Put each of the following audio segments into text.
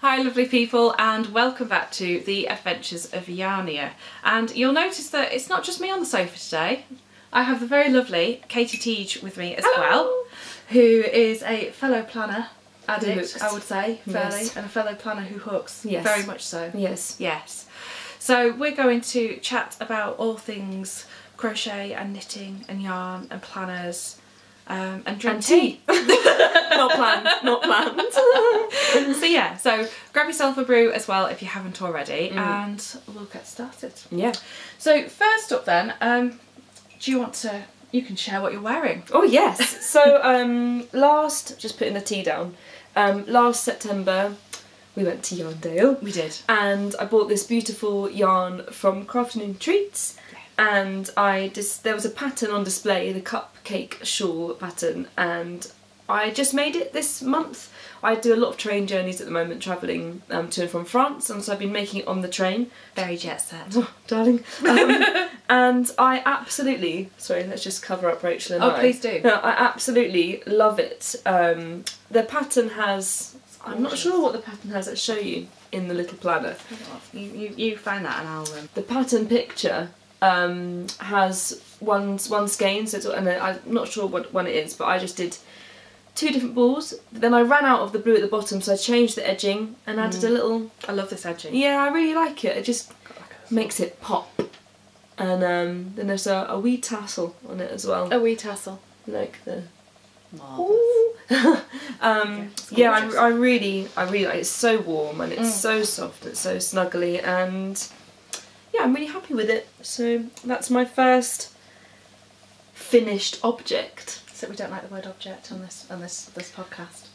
Hi lovely people, and welcome back to the Adventures of Yarnia. And you'll notice that it's not just me on the sofa today. I have the very lovely Katie Teage with me as well, who is a fellow planner addict, I would say, fairly, and a fellow planner who hooks, very much so. Yes. Yes. So we're going to chat about all things crochet and knitting and yarn and planners and drink tea. Not planned. So yeah, so grab yourself a brew as well if you haven't already, and we'll get started. Yeah. So first up then, do you want to, you can share what you're wearing. Oh yes. So just putting the tea down, last September we went to Yarndale. We did. And I bought this beautiful yarn from Crafting Treats. And there was a pattern on display, the cupcake shawl pattern, and I just made it this month. I do a lot of train journeys at the moment, travelling to and from France, and so I've been making it on the train. Very jet set. Oh, darling. And I absolutely, sorry, let's just cover up Rachel and I. Oh, please do. No, I absolutely love it. The pattern has, I'm not sure what the pattern has, I'll show you in the little planner. You find that and I'll... The pattern picture has one skein, so and I'm not sure what one it is, but I just did 2 different balls. Then I ran out of the blue at the bottom, so I changed the edging and added a little... I love this edging. Yeah, I really like it. It just makes it pop. And then there's a wee tassel on it as well. A wee tassel. Like the... Marvellous. Yeah, I really like it. It's so warm and it's so soft, it's so snuggly, and yeah, I'm really happy with it. So that's my first finished object. So we don't like the word object on this podcast.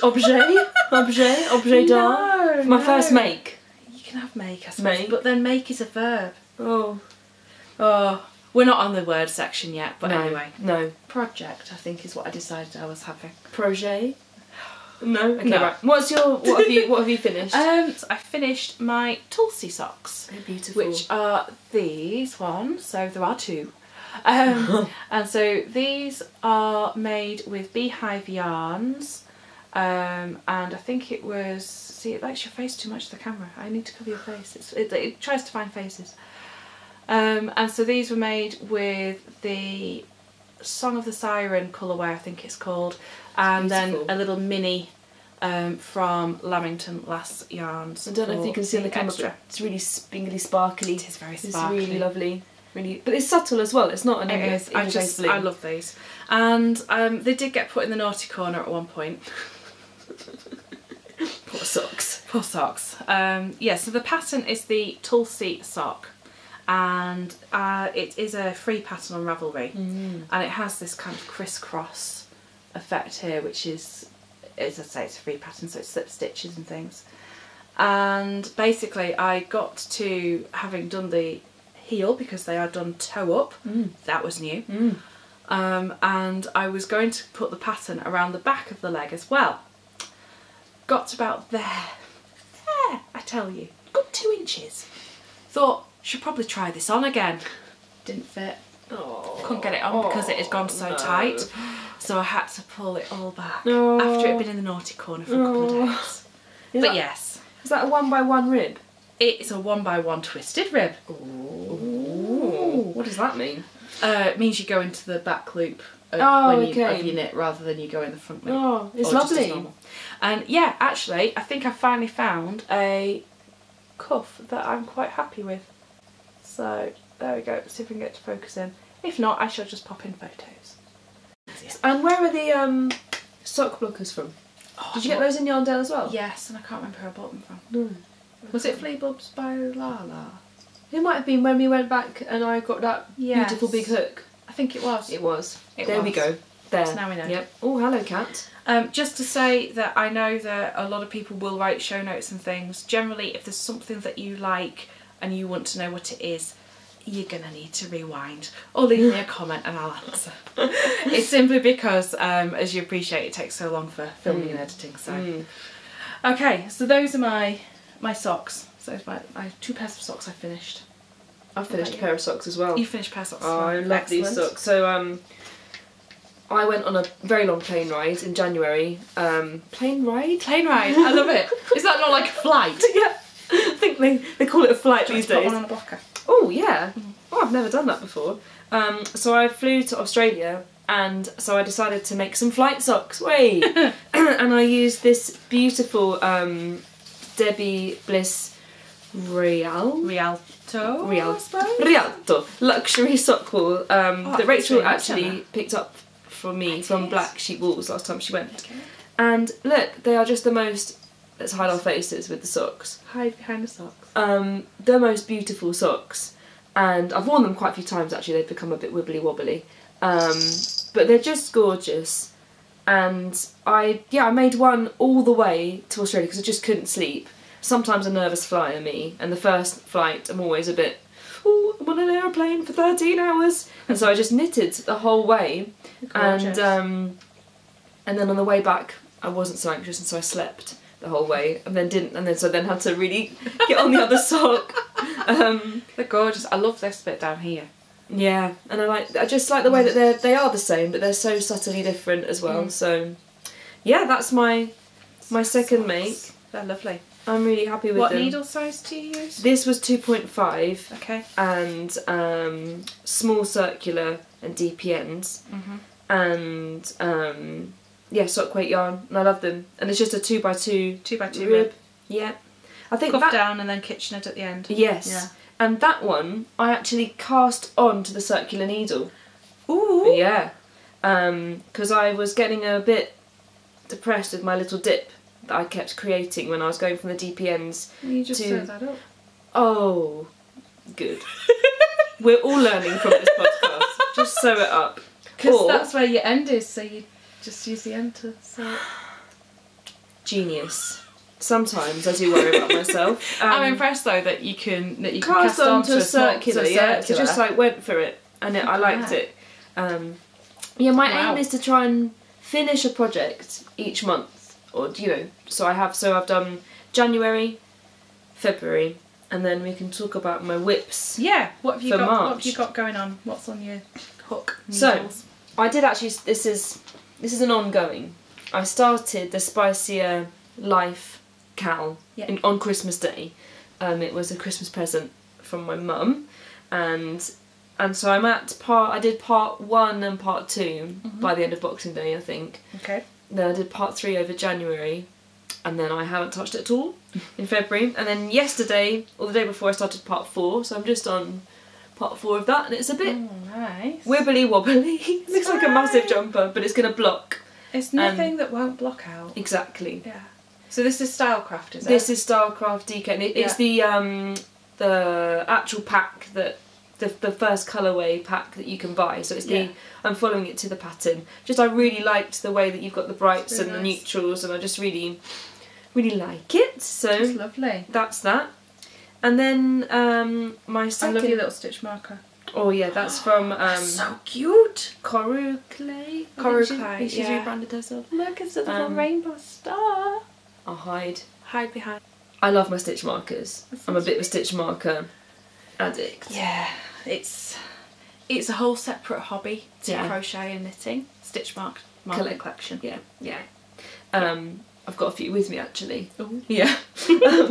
Objet d'art. My first make. You can have make, I suppose. Make. But then make is a verb. Oh. We're not on the word section yet, but anyway. No. Project, I think, is what I decided I was having. Projet? No? Okay, No. right. What have you finished? So I finished my Tulsi socks. They're beautiful. Which are these ones, so there are 2. And so these are made with beehive yarns, and I think it was, see, it likes your face too much to the camera. I need to cover your face. It tries to find faces. And so these were made with the Song of the Siren colourway, I think it's called, and then a little mini from Lamington Lass Yarns. I don't know if you can see on the camera, but it's really spingly sparkly. It is very sparkly. It's really lovely. Really, but it's subtle as well. It's not an It is. I love these, and they did get put in the naughty corner at one point. Poor socks. Poor socks. Yeah. So the pattern is the Tulsi sock, and it is a free pattern on Ravelry, and it has this kind of crisscross effect here, which is, as I say, it's a free pattern, so it's slip stitches and things. And basically, I got to having done the heel because they are done toe up. That was new. And I was going to put the pattern around the back of the leg as well. Got about there, I tell you, good 2 inches. Thought, should probably try this on again. Didn't fit. Couldn't get it on because it had gone so tight, so I had to pull it all back after it had been in the naughty corner for a couple of days. But yes. Is that a 1x1 rib? It's a 1x1 twisted rib. Ooh. What does that mean? It means you go into the back loop of, of your knit rather than you go in the front loop. Oh, it's lovely. And yeah, actually, I think I finally found a cuff that I'm quite happy with. So there we go. See if we can get to focus in. If not, I shall just pop in photos. And where are the sock blockers from? Did you get those in Yarndale as well? Yes, and I can't remember who I bought them from. Was it Flea Bubs by Lala? It might have been when we went back and I got that beautiful big hook. I think it was. It was. There we go. There. So now we know. Yep. Oh, hello, cat. Just to say that I know that a lot of people will write show notes and things. Generally, if there's something that you like and you want to know what it is, you're gonna need to rewind or leave me a comment and I'll answer. It's simply because, as you appreciate, it takes so long for filming and editing. So, okay, so those are my socks. So my 2 pairs of socks I finished. I've finished a pair of socks as well. You finished a pair of socks. Oh, I love these socks. So I went on a very long plane ride in January. Plane ride? Plane ride, I love it. Is that not like a flight? Yeah, I think they call it a flight these days. Put one on a blocker. Oh yeah. Oh, I've never done that before. So I flew to Australia, and so I decided to make some flight socks. Way, and I used this beautiful Debbie Bliss Rialto luxury sock wool that Rachel actually picked up from me from Black Sheep Wools last time she went. Okay. And look, they are just the most. Let's hide our faces with the socks. Hide behind the socks. The most beautiful socks, and I've worn them quite a few times actually. They've become a bit wibbly wobbly, but they're just gorgeous. And I made one all the way to Australia because I just couldn't sleep. Sometimes a nervous flyer, me, and the first flight I'm always a bit, oh, I'm on an aeroplane for 13 hours, and so I just knitted the whole way. Gorgeous. And then on the way back I wasn't so anxious, and so I slept the whole way, and then had to really get on the other sock. They're gorgeous. I love this bit down here. Yeah, and I just like the way that they are the same, but they're so subtly different as well. So yeah, that's my second make. They're lovely. I'm really happy with them. What needle size do you use? This was 2.5. Okay. And small circular and DP ends. And yeah, sock weight yarn, and I love them. And it's just a 2x2 2x2 rib. Yeah. I think Cuff down and then kitchenette at the end. Yes. Yeah. And that one I actually cast onto the circular needle. Ooh. Yeah. Because I was getting a bit depressed with my little dip that I kept creating when I was going from the DP ends. You just sew that up. Oh, good. We're all learning from this podcast. Just sew it up. Because that's where your end is, so you just use the end to sew it. Genius. Sometimes I do worry about myself. I'm impressed though that you can cast onto a circular. Yeah, so so just like went for it, and I liked it. Yeah, my aim is to try and finish a project each month, or so I've done January, February, and then we can talk about my whips. Yeah, what have you got? March. What have you got going on? What's on your hook? Needles? So I did actually. This is an ongoing. I started the Spicier Life Cal on Christmas Day. It was a Christmas present from my mum, and so I'm at I did part 1 and part 2 by the end of Boxing Day, I think. Okay. Then I did part 3 over January, and then I haven't touched it at all in February. And then yesterday, or the day before, I started part 4, so I'm just on part 4 of that, and it's a bit nice. wibbly wobbly. It looks like a massive jumper, but it's going to block. It's nothing that won't block out. Exactly. Yeah. So this is Stylecraft, is it? This is Stylecraft DK. And it's the actual pack that the first colourway pack that you can buy. So it's I'm following it to the pattern. Just I really liked the way that you've got the brights and the neutrals, and I just really like it. So it's lovely. That's that. And then my second. I love your little stitch marker. Oh yeah, that's from so cute. Coru Clay. She's rebranded herself. Look, it's a little rainbow star. I'll hide behind. I love my stitch markers. I'm a bit of a stitch marker addict. Yeah, it's a whole separate hobby to crochet and knitting. Stitch marker collection. Yeah. I've got a few with me actually. Ooh. Yeah.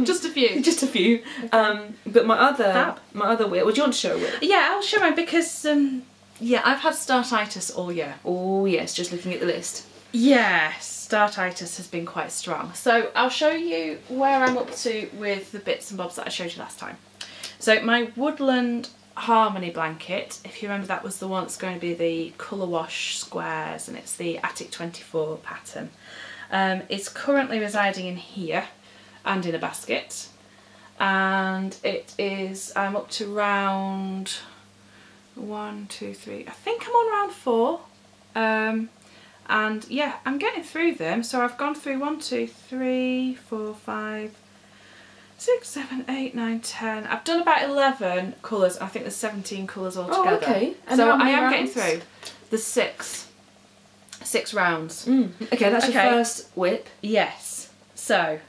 Just a few. Just a few. Okay. But my other whip. Would you want to show a whip? Yeah, I'll show mine because I've had startitis all year. Oh yes, just looking at the list. Yes, startitis has been quite strong. So I'll show you where I'm up to with the bits and bobs that I showed you last time. So my Woodland Harmony blanket, if you remember, that was the one that's going to be the colour wash squares, and it's the Attic 24 pattern. It's currently residing in here and in a basket, and I'm up to round 1, 2, 3, I think I'm on round 4. And yeah, I'm getting through them. So I've gone through 1, 2, 3, 4, 5, 6, 7, 8, 9, 10. I've done about 11 colours. I think there's 17 colours altogether. Oh, okay. And so how many I am rounds? getting through. There's 6 rounds. Okay, that's your first whip. Yes. So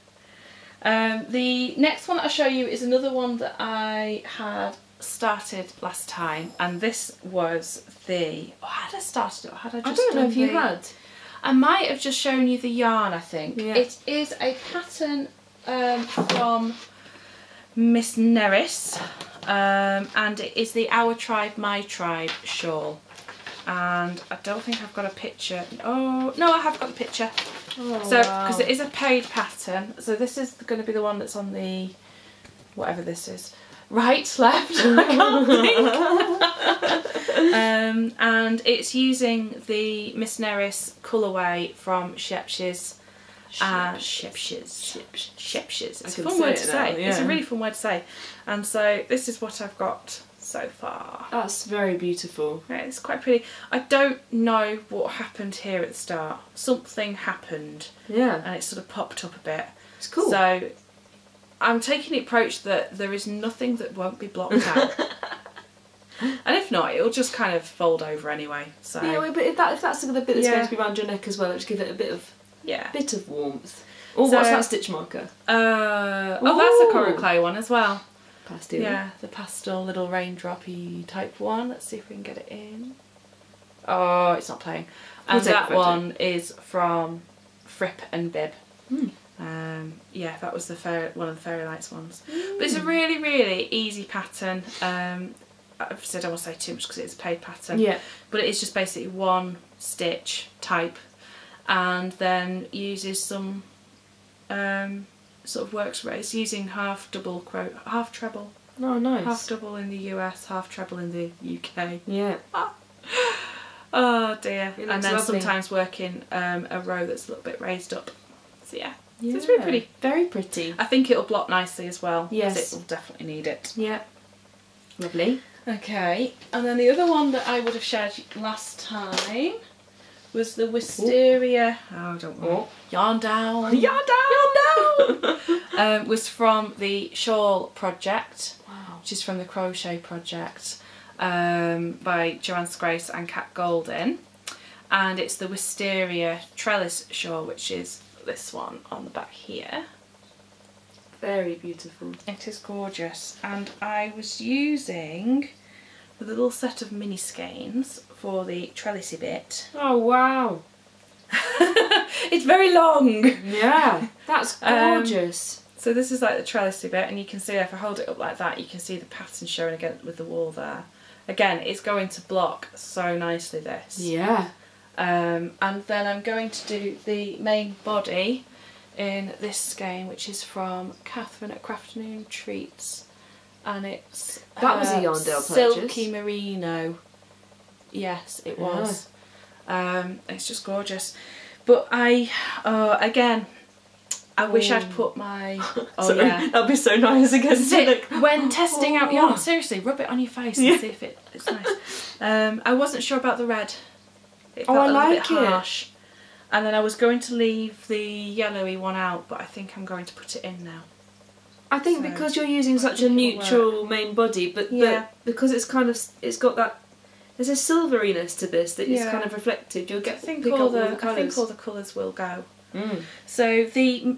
the next one that I'll show you is another one that I had started last time, and this was the... Oh, had I started it or had I just I don't know if you had. I might have just shown you the yarn, I think. Yeah. It is a pattern from Miss Neris, and it is the Our Tribe, My Tribe shawl. And I don't think I've got a picture. Oh, no, I have got the picture. Oh, so, wow. because it is a paid pattern, so this is going to be the one that's on the... whatever this is. Right, left, I can't think. And it's using the Miss Neris colourway from Shepshes. Shepshes. It's a fun word to say. Yeah. It's a really fun word to say. And so this is what I've got so far. That's very beautiful. Yeah, it's quite pretty. I don't know what happened here at the start. Something happened. Yeah. And it sort of popped up a bit. It's cool. So I'm taking the approach that there is nothing that won't be blocked out. And if not, it'll just kind of fold over anyway. So yeah, but if that's the bit that's Yeah. going to be around your neck as well, just give it a bit of warmth. Oh, So- what's that stitch marker? Oh, that's a Ooh. coral clay one as well. Pastel. Yeah, the pastel little raindroppy type one. Let's see if we can get it in. Oh, it's not playing. And We'll take a that photo. one is from Fripp and Bib. Mm. Yeah, that was one of the Fairy Lights ones. But it's a really, really easy pattern. I've said I won't say too much because it's a paid pattern. Yeah. But it is just basically one stitch type, and then uses some sort of works race using half treble, Oh, nice. half double in the US, half treble in the UK. Yeah. Oh dear. It And looks then lovely. sometimes working a row that's a little bit raised up. So yeah. Yeah. So it's really pretty. Very pretty. I think it'll block nicely as well. 'Cause Yes. it will definitely need it. Yeah. Lovely. Okay, and then the other one that I would have shared last time was the Wisteria. Oh, don't worry. Oh. Yarn down. Yarn down! Was from the Shawl Project, Wow. which is from the Crochet Project by Joanne Grace and Kat Golden, and it's the Wisteria Trellis Shawl, which is this one on the back here. Very beautiful. It is gorgeous, and I was using the little set of mini skeins for the trellisy bit. Oh, wow. It's very long! Yeah. That's gorgeous. So this is like the trellisy bit, and you can see if I hold it up like that, you can see the pattern showing again with the wall there. Again, it's going to block so nicely, this. Yeah. And then I'm going to do the main body in this skein, which is from Catherine at Crafternoon Treats, and it's That was a Yarndale purchase. silky merino. Yes, it was. It's just gorgeous. But I wish I'd put my Sorry, that'd be so nice again. When testing out yarn, seriously, rub it on your face and see if it's nice. I wasn't sure about the red. It felt I a little like bit it. harsh. And then I was going to leave the yellowy one out, but I think I'm going to put it in now. I think So, because you're using such a think it'll neutral main body, but because it's kind of, it's got that, there's a silveriness to this that is Yeah. kind of reflected. You'll get I think pick all up all the the colours. colours will go. Mm. So the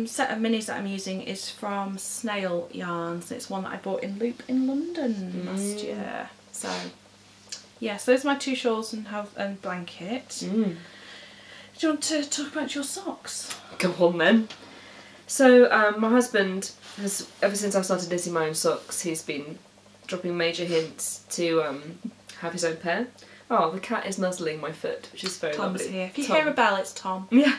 set of minis that I'm using is from Snail Yarns. It's one that I bought in Loop in London last year. So yes, those are my two shawls and blanket. Mm. Do you want to talk about your socks? Go on then. So my husband has, ever since I started knitting my own socks, he's been dropping major hints to have his own pair. Oh, the cat is nuzzling my foot, which is very Tom's lovely. here. If you Tom. hear a bell, it's Tom. Yeah.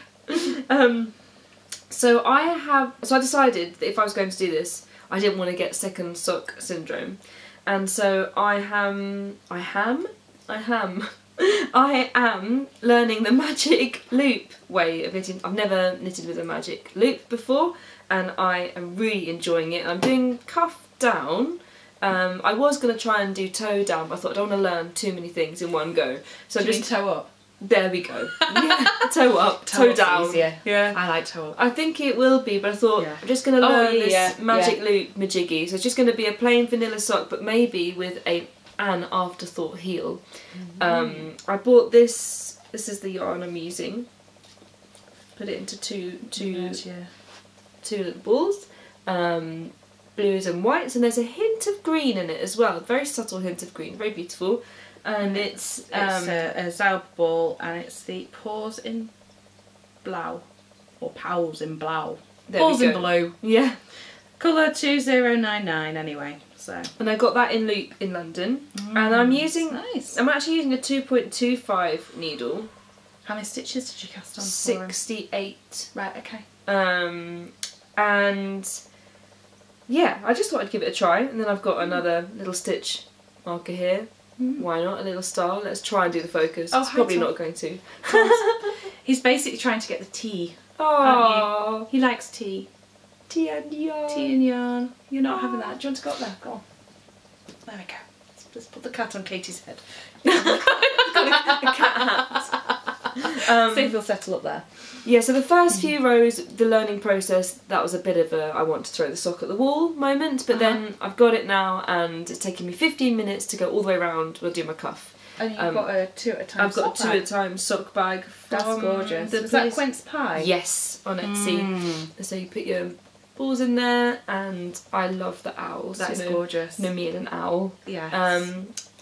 So I decided that if I was going to do this, I didn't want to get second sock syndrome, and so I am learning the magic loop way of knitting. I've never knitted with a magic loop before, and I am really enjoying it. I'm doing cuff down. I was going to try and do toe down, but I thought I don't want to learn too many things in one go. So Do you mean toe up? There we go. Yeah, toe up, toe up's down. easier. Yeah. I like toe up. I think it will be, but I thought Yeah. I'm just going to learn this magic yeah. loop majiggy. So it's just going to be a plain vanilla sock, but maybe with an afterthought heel. I bought this. This is the yarn I'm using. Put it into two little balls. blues and whites, and there's a hint of green in it as well, a very subtle hint of green, very beautiful. And it's a Sophie Ball, and it's the Paws in Blau, or Pals in Blau. Paws in Blue. Yeah. Colour 2099 anyway. So. And I got that in loop in London, and I'm using. Nice. I'm actually using a 2.25 needle. How many stitches did you cast on? 68. Right. Okay. And yeah, I just thought I'd give it a try, and then I've got another little stitch marker here. Why not? A little star. Let's try and do the focus. Oh, it's probably not going to. He's basically trying to get the tea. Oh, he likes tea. Tea and yarn. Tea and yarn. You're not having that. Do you want to go up there? Go on. There we go. Let's put the cat on Katie's head. Got a cat hat. See if he'll settle up there. Yeah, so the first few rows, the learning process, that was a bit of a I want to throw the sock at the wall moment, but then I've got it now, and it's taken me 15 minutes to go all the way around. We'll do my cuff. And you've got a 2 at a time. I've got a 2 at a time sock bag. That's gorgeous. Is that quince pie? Yes, on Etsy. So you put your balls in there, and I love the owls. That's gorgeous. Me and an owl. Yes.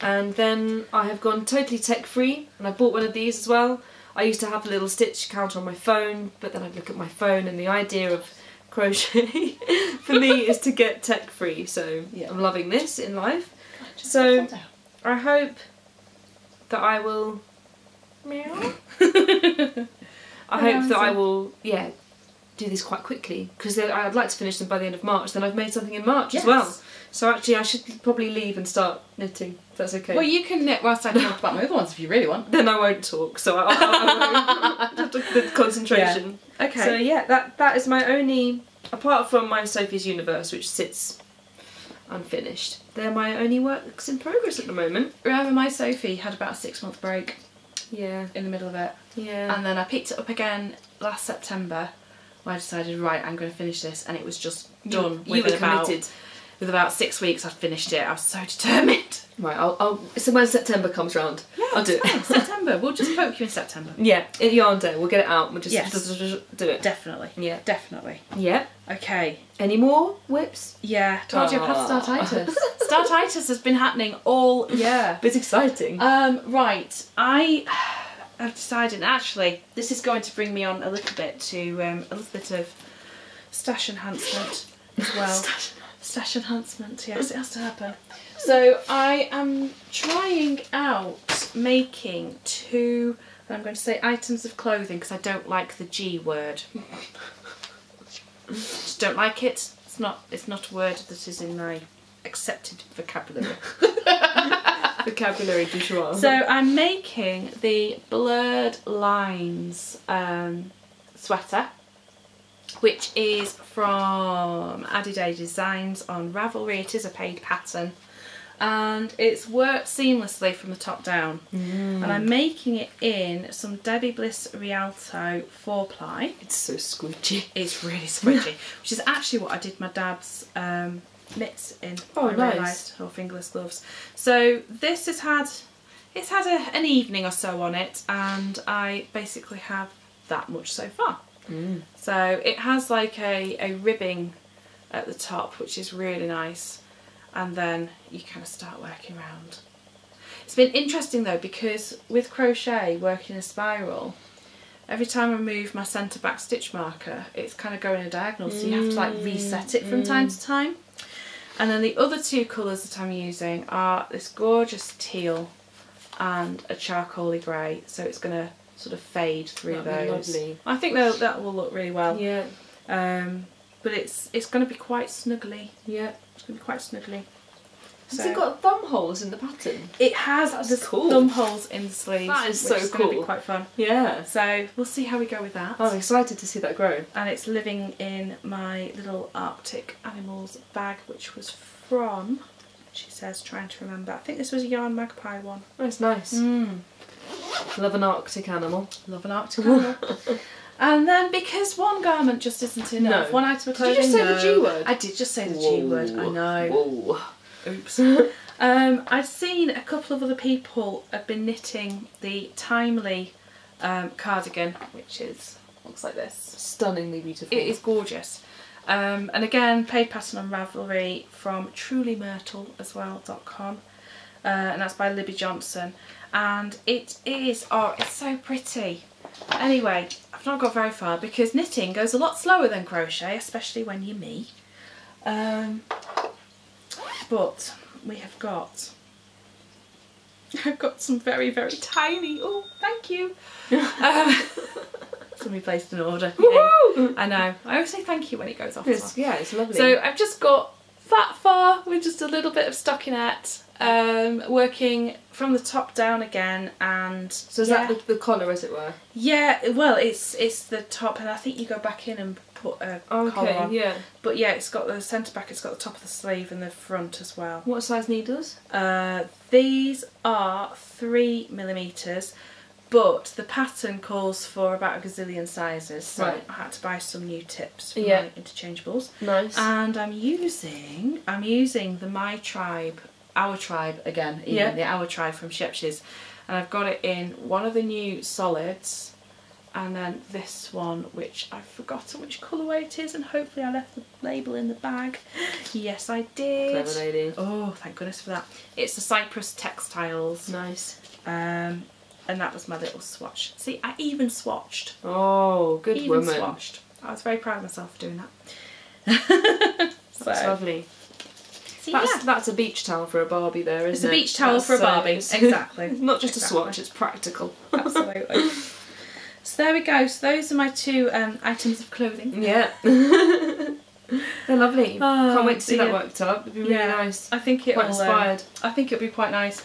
And then I have gone totally tech free, and I bought one of these as well. I used to have a little stitch counter on my phone, but then I'd look at my phone, and the idea of crochet for me is to get tech free. So I'm loving this in life. So I hope that I will. Meow. I hope that I will. Yeah. Do this quite quickly, because I'd like to finish them by the end of March. Then I've made something in March as well. So actually I should probably leave and start knitting, if that's okay. Well, you can knit whilst I talk about my other ones if you really want. Then I won't talk, so I won't have the concentration. Yeah. Okay. So yeah, that is my only, apart from my Sophie's Universe, which sits unfinished, they're my only works in progress at the moment. Remember, my Sophie had about a 6-month break. Yeah. In the middle of it. Yeah. And then I picked it up again last September, where I decided, right, I'm going to finish this, and it was just done. You were committed. With about 6 weeks, I'd finished it. I was so determined. Right, so when September comes round, I'll do it. September. We'll just poke you in September. Yeah, at Yarn Day, we'll get it out. We'll just do it. Definitely. Yeah, definitely. Yeah. Okay. Any more whips? Yeah. Told you I've had startitis. Startitis has been happening all year. It's exciting. Right. I've decided, actually, this is going to bring me on a little bit to a little bit of stash enhancement as well. Stash enhancement, yes, it has to happen. So I am trying out making 2, I'm going to say items of clothing, because I don't like the G word. Just don't like it. It's not a word that is in my accepted vocabulary. Vocabulary du jour. So I'm making the Blurred Lines sweater, which is from EllieBeth Designs on Ravelry. It is a paid pattern, and it's worked seamlessly from the top down. And I'm making it in some Debbie Bliss Rialto 4-ply. It's so squidgy. It's really squidgy, which is actually what I did my dad's knits in. Oh, I nice. realised, or fingerless gloves. So this has had, it's had an evening or so on it, and I basically have that much so far. So it has like a ribbing at the top, which is really nice, and then you kind of start working around. It's been interesting though, because with crochet, working a spiral, every time I move my centre back stitch marker, it's kind of going in a diagonal, so you have to like reset it from time to time. And then the other 2 colours that I'm using are this gorgeous teal and a charcoaly grey, so it's going to sort of fade through those. Lovely. I think that will look really well. Yeah. But it's going to be quite snuggly. Yeah. It's going to be quite snuggly. Has it got thumb holes in the pattern? It has. That's cool. Thumb holes in the sleeves. That is which so is cool. going to be quite fun. Yeah. So we'll see how we go with that. I'm excited to see that grow. And it's living in my little Arctic Animals bag, which was from, she says, trying to remember, I think this was a Yarn Magpie one. Oh, it's nice. Love an Arctic animal. Love an Arctic animal. And then, because one garment just isn't enough, one item of clothing. Did you just say the G word? I did just say the G word, I know. Whoa. Oops. I've seen a couple of other people have been knitting the Timely cardigan, which looks like this. Stunningly beautiful. It is gorgeous. And again, paid pattern on Ravelry from trulymyrtle.com, and that's by Libby Johnson. And it is, oh, it's so pretty. Anyway, I've not got very far because knitting goes a lot slower than crochet, especially when you're me. But we have got, I've got some very, very tiny, oh, thank you. Somebody placed an order. Yay. I know. I always say thank you when it goes off. Yeah, it's lovely. So I've just got that far with just a little bit of stockinette, working from the top down again, and so is that the collar, as it were? Yeah, well, it's the top, and I think you go back in and put a collar on. Yeah. But yeah, it's got the centre back, it's got the top of the sleeve and the front as well. What size needles? These are 3mm, but the pattern calls for about a gazillion sizes, so right. I had to buy some new tips for my interchangeables. Nice. And I'm using the My Tribe, Our Tribe again, the Our Tribe from Shepshes, and I've got it in one of the new solids, and then this one, which I've forgotten which colourway it is, and hopefully I left the label in the bag. Yes, I did. Clever lady. Oh, thank goodness for that. It's the Cypress Textiles. Nice. And that was my little swatch. See, I even swatched. Oh, good woman. Even swatched. I was very proud of myself for doing that. That's lovely. So, that's a beach towel for a Barbie there, isn't it? It's a beach towel for a Barbie, exactly. Not just a swatch, it's practical. Absolutely. So there we go. So those are my two items of clothing. Yeah. They're lovely. Oh, can't wait to see that worked up. It'd be really nice. I think it'll, quite inspired. I think it'll be quite nice.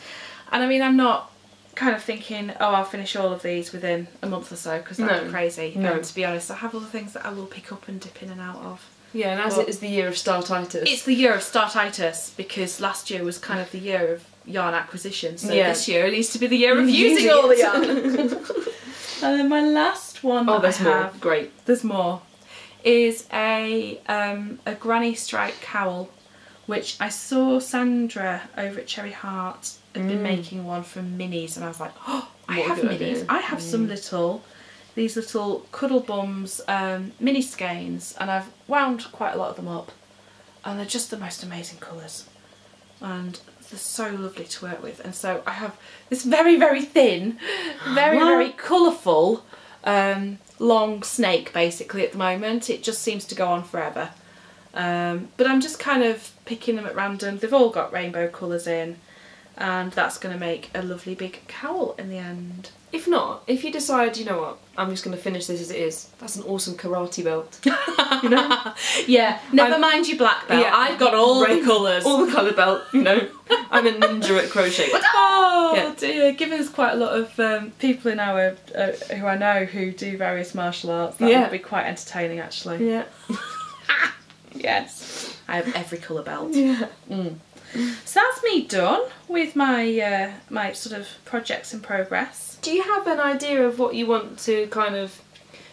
And I mean, I'm not kind of thinking, oh, I'll finish all of these within a month or so, because that'd be crazy. No. To be honest, I have other things that I will pick up and dip in and out of. Yeah, and as it is the year of startitis. It's the year of startitis, because last year was kind of the year of yarn acquisition, so this year it needs to be the year of using all the yarn. And then my last one more. Great. There's more. Is a granny stripe cowl, which I saw Sandra over at Cherry Heart had been making one from minis, and I was like, oh, I have minis. Idea. I have some these little cuddle bums mini skeins, and I've wound quite a lot of them up, and they're just the most amazing colours, and they're so lovely to work with. And so I have this very, very thin, very, very colourful long snake basically at the moment. It just seems to go on forever, but I'm just kind of picking them at random. They've all got rainbow colours in, and that's going to make a lovely big cowl in the end. If not, if you decide, you know what, I'm just going to finish this as it is, that's an awesome karate belt. You know? Yeah, never mind your black belt. Yeah, I've got all the colours. All the colour belt, you know. I'm a ninja at crochet. Oh dear, given there's quite a lot of people in our, who I know who do various martial arts, that would be quite entertaining actually. Yeah. Yes. I have every colour belt. Yeah. So that's me done with my my sort of projects in progress. Do you have an idea of what you want to kind of...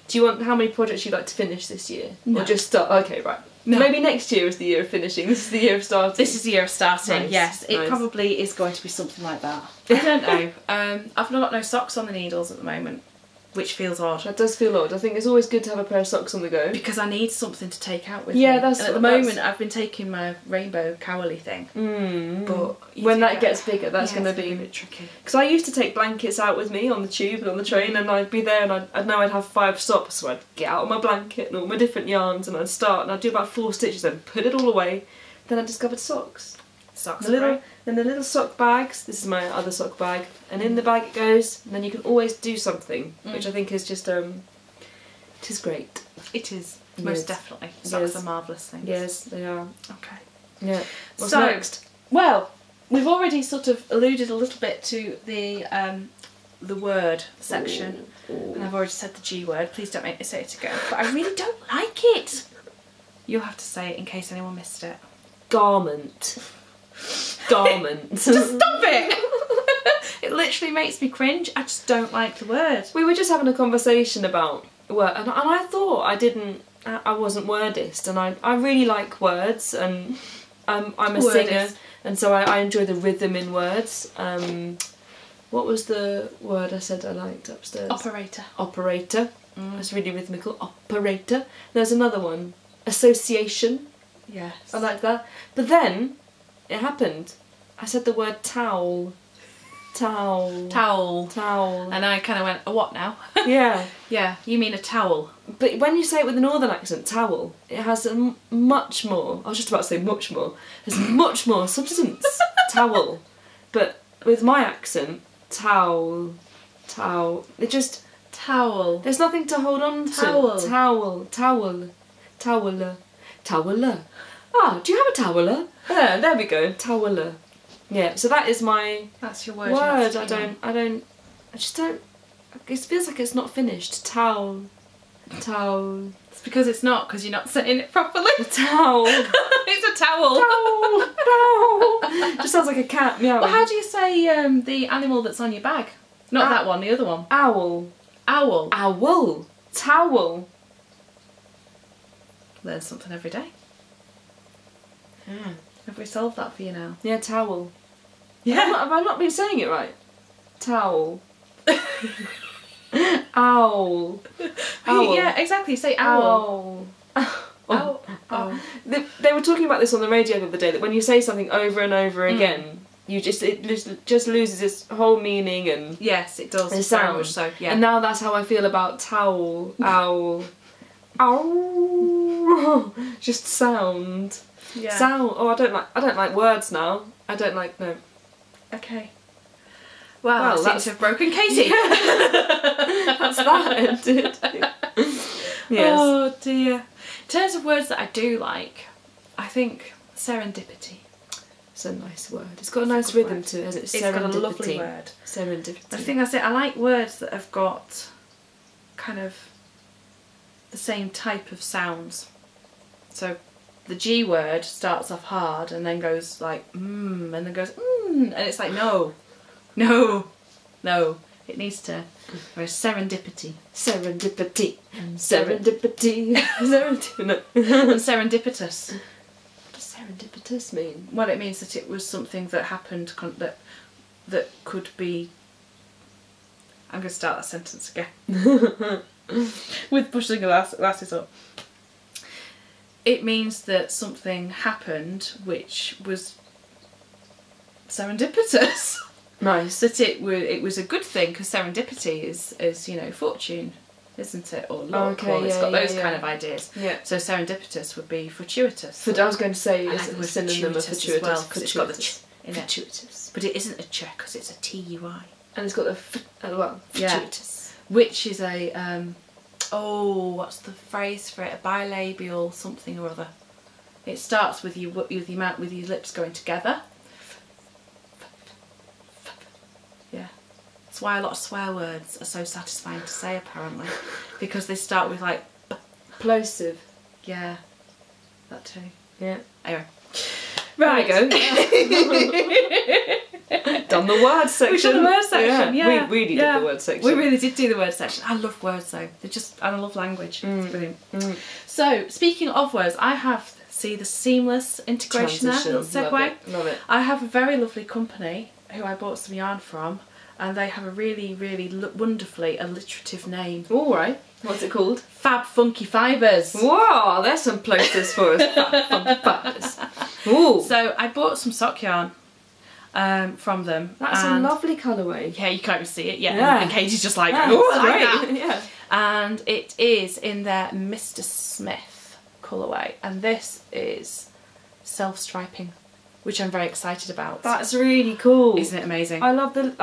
Do you want how many projects you'd like to finish this year? No. Or just start... Okay, right. No. Maybe next year is the year of finishing. This is the year of starting. This is the year of starting, nice. Yes. It probably is going to be something like that. I don't know. I've not got no socks on the needles at the moment, which feels odd. That does feel odd. I think it's always good to have a pair of socks on the go. Because I need something to take out with me. Yeah, that's... And at the moment I've been taking my rainbow cowley thing. But when that gets bigger, that's going to be a bit tricky. Because I used to take blankets out with me on the tube and on the train, and I'd be there and I'd know I'd have 5 stops, so I'd get out of my blanket and all my different yarns, and I'd start and I'd do about 4 stitches, then put it all away. Then I discovered socks. Socks. Then the little sock bags. This is my other sock bag, and in the bag it goes. And then you can always do something, which I think is just it is great. It is most definitely. Socks are marvellous things. Yes, they are. Okay. Yeah. What's so, next? Well, we've already sort of alluded a little bit to the word section, and I've already said the G word. Please don't make me say it again. But I really don't like it. You'll have to say it in case anyone missed it. Garment. Garment. Just stop it! It literally makes me cringe. I just don't like the word. We were just having a conversation about word, and I thought I wasn't wordist, and I really like words, and I'm a singer, and so I enjoy the rhythm in words. What was the word I said I liked upstairs? Operator. Operator. That's really rhythmical. Operator. There's another one. association. Yes. I like that. But then it happened. I said the word towel. Towel. Towel. Towel. And I kind of went, a what now? Yeah. Yeah, you mean a towel. But when you say it with a northern accent, towel, it has a much more, I was just about to say much more, there's much more substance. Towel. But with my accent, towel, towel, it just... Towel. There's nothing to hold on to. Towel. Towel. Towel. Toweler. Toweler. Ah, do you have a toweler? Yeah, there we go. Toweler. Yeah, so that is my That's your word. word. I just don't, it feels like it's not finished. Towel. Towel. It's because it's not, because you're not saying it properly. Towel. It's a towel. Towel. Towel. Just sounds like a cat meowing. Well, how do you say the animal that's on your bag? Not that one, the other one. Owl. Owl. Owl. Towel. Learn something every day. Yeah. Have we solved that for you now? Yeah, towel. Yeah. Have I not been saying it right? Towel. Owl. Owl. Yeah, exactly. Say owl. Owl. Owl. They were talking about this on the radio the other day, that when you say something over and over again, it just loses its whole meaning and Yes, it does. the sound. So yeah. And now that's how I feel about towel. Owl. Owl. Just sound. Yeah. Sound. Oh, I don't like words now. I don't like no. Okay. Well, that seems to have broken Katie. That's that ended. Yes. Oh dear. In terms of words that I do like, I think serendipity. It's a nice word. It's got a nice rhythm to it, hasn't it? It's got a lovely word. Serendipity. I think that's it. I like words that have got kind of the same type of sounds. So the G word starts off hard and then goes like and then goes and it's like no. It needs to. Or serendipity. Serendipity. Serendipity. Serendipity. And serendipitous. What does serendipitous mean? Well, it means that it was something that happened that could be. I'm going to start that sentence again. With pushing glasses up. It means that something happened which was serendipitous. Nice. That it was a good thing, because serendipity is you know, fortune, isn't it, or luck, Okay, or it's got those yeah. kind of ideas. Yeah. So serendipitous would be fortuitous. I was going to say I like it's the a word synonym of fortuitous as well, 'cause it's got the fortuitous. in it. Fortuitous. But it isn't a ch, because it's a T-U-I. And it's got the fortuitous. Which is a what's the phrase for it? A bilabial something or other. It starts with your lips going together. Yeah. That's why a lot of swear words are so satisfying to say, apparently, because they start with like Plosive. yeah, that too. Yeah. Anyway. Right. There we go. Done the word section. We've done the word section, yeah. We really did the word section. We really did do the word section. I love words though. And I love language. It's brilliant. So, speaking of words, I have, see the seamless integration there, little segue. Love it. I have a very lovely company who I bought some yarn from, and they have a really, really wonderfully alliterative name. All right. What's it called? Fab Funky Fibres. Whoa, there's some places for us. Fab Funky Fibres. Ooh. So I bought some sock yarn from them. That's a lovely colourway. Yeah, you can't even see it. Yeah. Yeah. And Katie's just like, Yeah, oh, I great. like that. Yeah. And it is in their Mr. Smith colourway, and this is self-striping, which I'm very excited about. That's really cool. Isn't it amazing? I love the.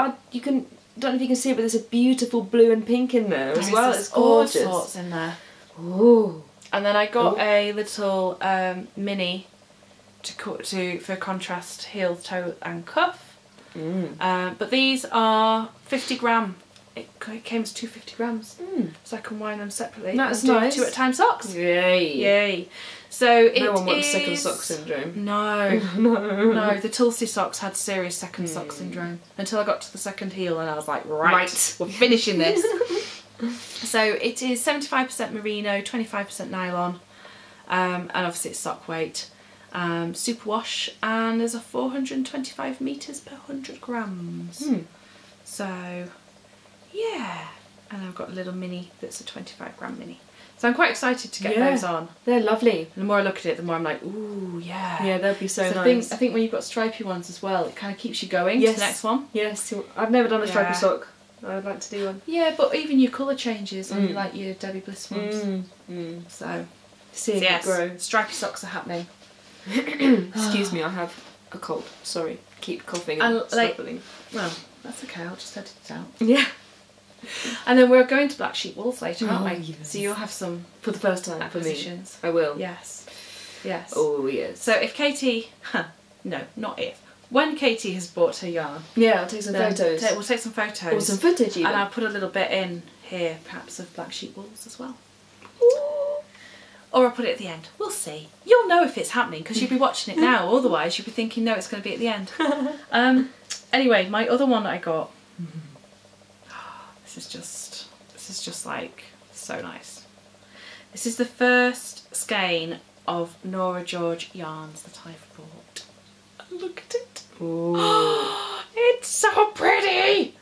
Don't know if you can see it, but there's a beautiful blue and pink in there as well. It's gorgeous. All sorts in there. Ooh. And then I got a little mini for contrast heel, toe, and cuff. But these are 50 gram. It came as 250 grams, so I can wind them separately. That's and do nice. 2 at a time socks. Yay! Yay! So No one wants second sock syndrome. No, No. no. The Tulsi socks had serious second sock syndrome until I got to the second heel, and I was like, right. We're finishing this. So it is 75% merino, 25% nylon, and obviously it's sock weight. Superwash, and there's a 425 meters per 100 grams. So, yeah. And I've got a little mini that's a 25g mini. So I'm quite excited to get those on. They're lovely. And the more I look at it, the more I'm like, ooh, yeah. Yeah, they'd be so nice. I think when you've got stripy ones as well, it kind of keeps you going to the next one. Yes, I've never done a stripy sock. I'd like to do one. Yeah, but even your colour changes on like your Debbie Bliss ones. So, seeing it grow. Stripy socks are happening. Excuse me, I have a cold. Sorry, keep coughing and snuffling. Well, that's okay. I'll just edit it out. Yeah. And then we're going to Black Sheep Wools later, aren't we? Yes. So you'll have some for the first time acquisitions. For me. I will. Yes. Yes. Oh yes. So if Katie, no, not if. When Katie has bought her yarn, yeah, I'll take some photos. We'll take some photos. Or some footage even. And I'll put a little bit in here, perhaps of Black Sheep Wools as well. Ooh. Or I'll put it at the end. We'll see. You'll know if it's happening because you'll be watching it now. Otherwise, you'll be thinking, no, it's going to be at the end. Anyway, my other one that I got. This is just like so nice. This is the first skein of Nora George yarns that I've bought. Look at it. Ooh. It's so pretty.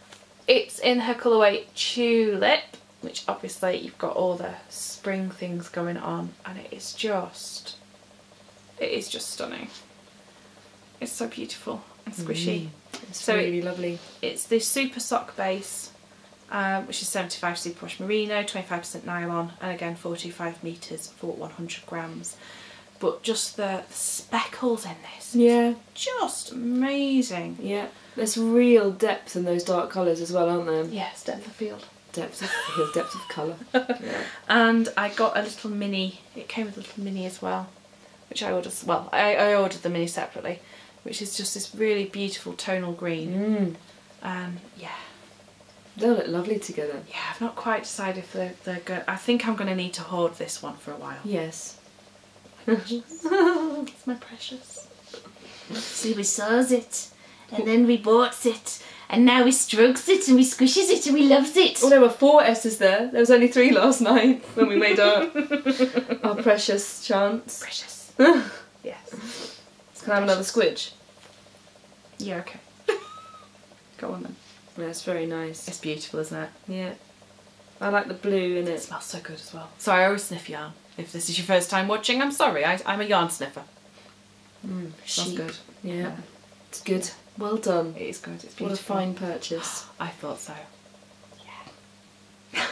It's in her colourway Tulip, which obviously you've got all the spring things going on, and it is just stunning. It's so beautiful and squishy. It's really lovely. It's the super sock base, which is 75 superwash merino, 25% nylon, and again 45 metres for 100 grams. But just the speckles in this, just amazing. Yeah, there's real depth in those dark colours as well, aren't there? Yes, depth of field. Depth of field, depth of colour. Yeah. And I got a little mini. It came with a little mini as well, which I ordered. Well, I ordered the mini separately, which is just this really beautiful tonal green. Yeah. They'll look lovely together. Yeah, I've not quite decided if they're good. I think I'm going to need to hoard this one for a while. Yes. It's my precious. So we saws it, and then we bought it, and now we strokes it, and we squishes it, and we loves it. Well, there were 4 S's there. There was only 3 last night when we made our precious chance. Precious. Yes. Can I have another squidge? Yeah, okay. Go on then. Yeah, it's very nice. It's beautiful, isn't it? Yeah. I like the blue in it. It smells so good as well. So I always sniff yarn. If this is your first time watching, I'm sorry. I'm a yarn sniffer. Smells good. Yeah. It's good. Well done. It is good. It's beautiful. What a fine purchase. I thought so. Yeah.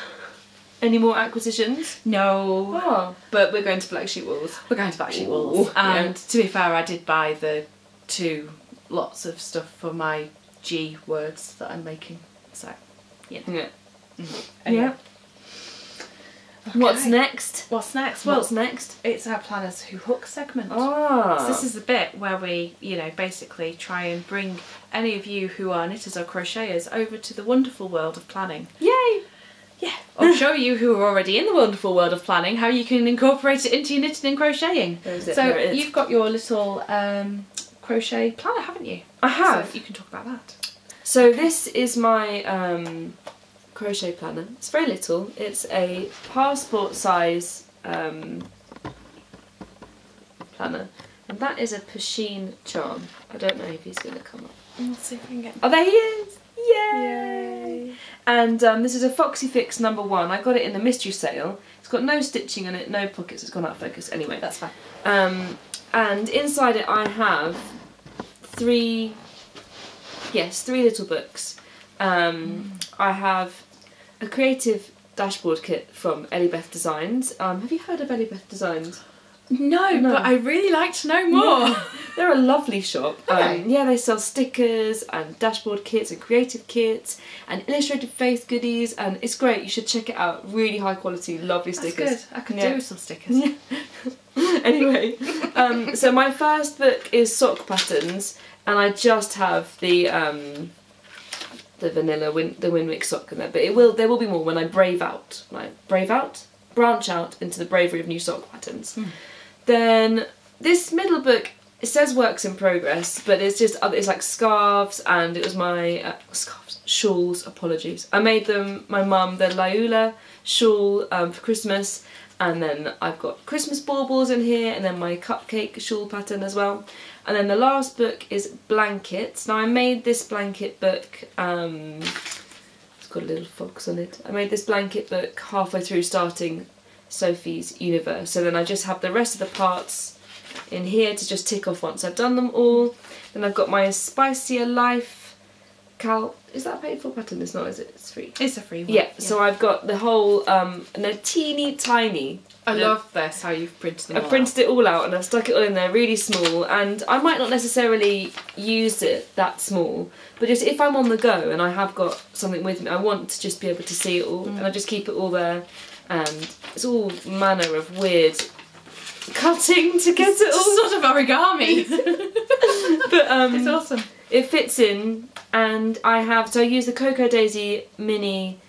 Any more acquisitions? No. Oh, but we're going to Black Sheep Wools. We're going to Black Sheep Wools. And to be fair, I did buy the 2 lots of stuff for my G words that I'm making. So, yeah. Anyway. Yeah. Okay. What's next? What's next? Well, what's next? It's our Planners Who Hook segment. Ah. So this is the bit where we, basically try and bring any of you who are knitters or crocheters over to the wonderful world of planning. Yay! Yeah. Or show you who are already in the wonderful world of planning how you can incorporate it into your knitting and crocheting. So you've got your little crochet planner, haven't you? I have. So you can talk about that. So this is my crochet planner. It's very little. It's a passport size planner, and that is a Pasheen charm. I don't know if he's going to come up. We'll see if we can get. Oh, there he is! Yay! And this is a Foxy Fix #1. I got it in the mystery sale. It's got no stitching in it, no pockets. It's gone out of focus. Anyway, that's fine. And inside it, I have 3 little books. I have a creative dashboard kit from EllieBeth Designs. Have you heard of EllieBeth Designs? No, but I really like to know more. Yeah. They're a lovely shop. Okay. Yeah, they sell stickers and dashboard kits and creative kits and illustrated face goodies, and it's great. You should check it out. Really high quality, lovely stickers. That's good. I could do with some stickers. Yeah. Anyway, so my first book is sock patterns, and I just have the vanilla the Winwick sock in there, but there will be more when I branch out into the bravery of new sock patterns. Then this middle book, it says works in progress, but it's like scarves, and it was my shawls, apologies. I made them, my mum, the Laula shawl for Christmas, and then I've got Christmas baubles in here, and then my cupcake shawl pattern as well. And then the last book is blankets. Now I made this blanket book, it's got a little fox on it. I made this blanket book halfway through starting Sophie's universe, so then I just have the rest of the parts in here to just tick off once I've done them all. Then I've got my Spicier Life is that a paid for pattern? It's not, is it? It's free. It's a free one. Yeah, so I've got the whole, and they're teeny tiny. I love this, how you've printed them all I've printed it all out and I've stuck it all in there really small, and I might not necessarily use it that small, but just if I'm on the go and I have got something with me, I want to just be able to see it all, and I just keep it all there, and it's all manner of weird cutting to get it all. Sort of origami. But it's awesome. It fits in, and I use the Cocoa Daisy mini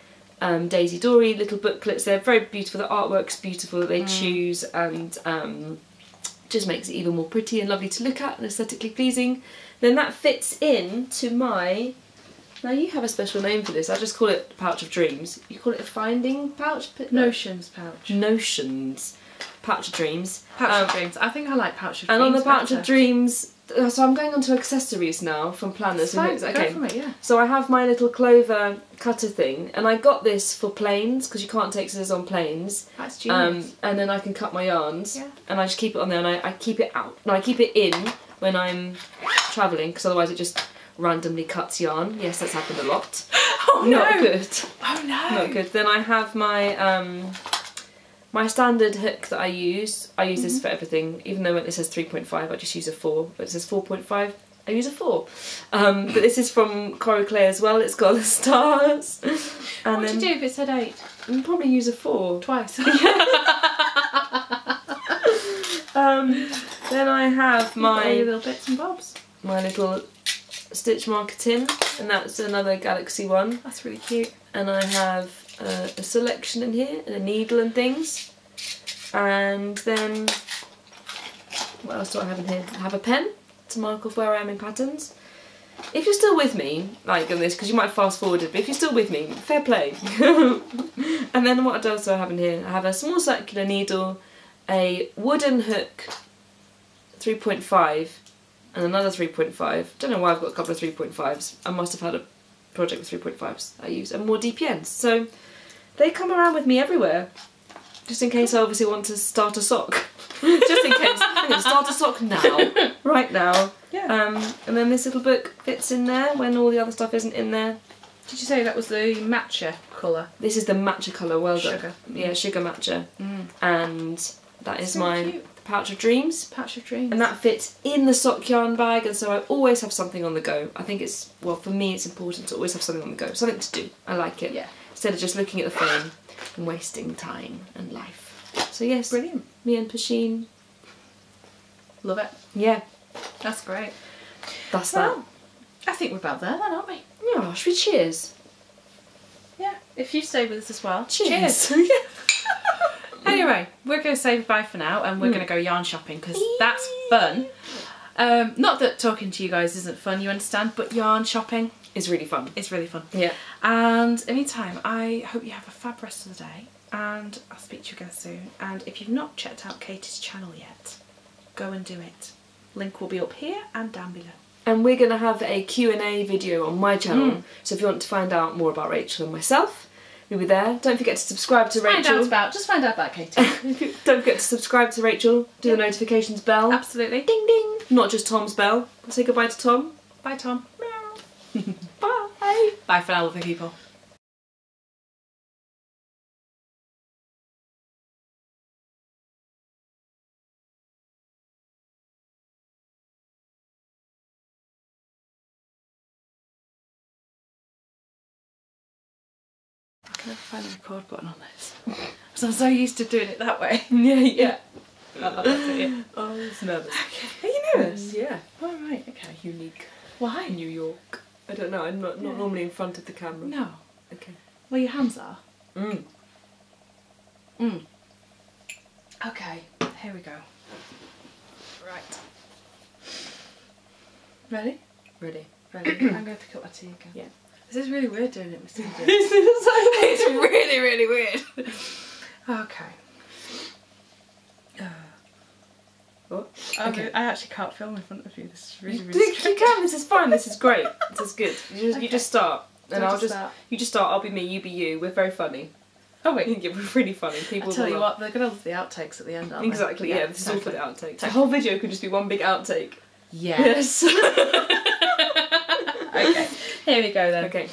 Daisy Dory little booklets. They're very beautiful, the artwork's beautiful that they choose, and just makes it even more pretty and lovely to look at and aesthetically pleasing. Then that fits in to my, now you have a special name for this, I just call it Pouch of Dreams. You call it a finding pouch? Notions pouch. Notions. Pouch of Dreams. Pouch of Dreams. I think I like Pouch of Dreams. And on the Pouch of Dreams, so I'm going on to accessories now from planners. Fine, okay. go for it, yeah. So I have my little clover cutter thing, and I got this for planes because you can't take scissors on planes. That's genius. And then I can cut my yarns, Yeah. and I just keep it on there, and I keep it out. No, I keep it in when I'm travelling because otherwise it just randomly cuts yarn. Yes, that's happened a lot. Oh no! Not good. Oh no! Not good. Then I have my my standard hook that I use. I use this for everything, even though when it says 3.5 I just use a 4, but it says 4.5 I use a 4. But this is from Coral Clay as well, it's got the stars. And what would you do if it said 8? I'd probably use a 4. Twice. Then I have All your little bits and bobs. my little stitch marker tin, and that's another Galaxy one. That's really cute. And I have a selection in here and a needle and things, and then what else do I have in here? I have a pen to mark off where I am in patterns. If you're still with me, like on this, because you might fast forward it, but if you're still with me, fair play. And then what else do I have in here? I have a small circular needle, a wooden hook 3.5 and another 3.5. Don't know why I've got a couple of 3.5s. I must have had a project with 3.5s I use, and more DPNs. So they come around with me everywhere, just in case I obviously want to start a sock. Just in case. I'm going to start a sock now, right now. Yeah. And then this little book fits in there when all the other stuff isn't in there. Did you say that was the matcha colour? This is the matcha colour, well done. Sugar. Yeah, sugar matcha. And that is So my cute. Pouch of Dreams. Pouch of Dreams. And that fits in the sock yarn bag, and so I always have something on the go. I think it's, well, for me it's important to always have something on the go. Something to do. I like it. Yeah. Instead of just looking at the phone and wasting time and life. So yes, Brilliant. me and Pasheen. Love it. Yeah, That's great. that's Well, I think we're about there then, aren't we? that. Yeah, should we cheers? Yeah. If you stay with us as well. Cheers. Anyway, we're going to say bye for now, and we're going to go yarn shopping because that's fun. Not that talking to you guys isn't fun, you understand, but yarn shopping It's really fun. is really fun. Yeah. And in the meantime, I hope you have a fab rest of the day, and I'll speak to you again soon. And if you've not checked out Katie's channel yet, go and do it. Link will be up here and down below. And we're going to have a Q&A video on my channel, so if you want to find out more about Rachel and myself, we'll be there. Don't forget to subscribe to Rachel. Just find out about Katie. Don't forget to subscribe to Rachel, do the notifications bell. Absolutely. Ding ding! Not just Tom's bell. Say goodbye to Tom. Bye, Tom. Bye! Bye for now, lovely people. I can never find the record button on this. Because I'm so used to doing it that way. Yeah. Oh, that's it, yeah. Oh, I was nervous. Are you nervous? Yeah. All right, okay. Unique. Why? New York. I don't know, I'm not normally in front of the camera. No. Okay. Well, your hands are. Mm. Okay, here we go. Right. Ready? Ready. Ready. I'm going to pick up my tea again. Yeah. This is really weird doing it with scissors. It's really, really weird. Okay. What? Okay. I actually can't film in front of you. This is really, You really strange. can, this is fine, this is great. This is good. You just start. And you just start, I'll be me, you be you. We're very funny. Oh wait, Yeah, we're really funny. People I tell you will what, they're gonna love the outtakes at the end, aren't they? Exactly, yeah, this is all for the outtakes. The whole video could just be one big outtake. Yes. Yes. Okay, here we go then. Okay.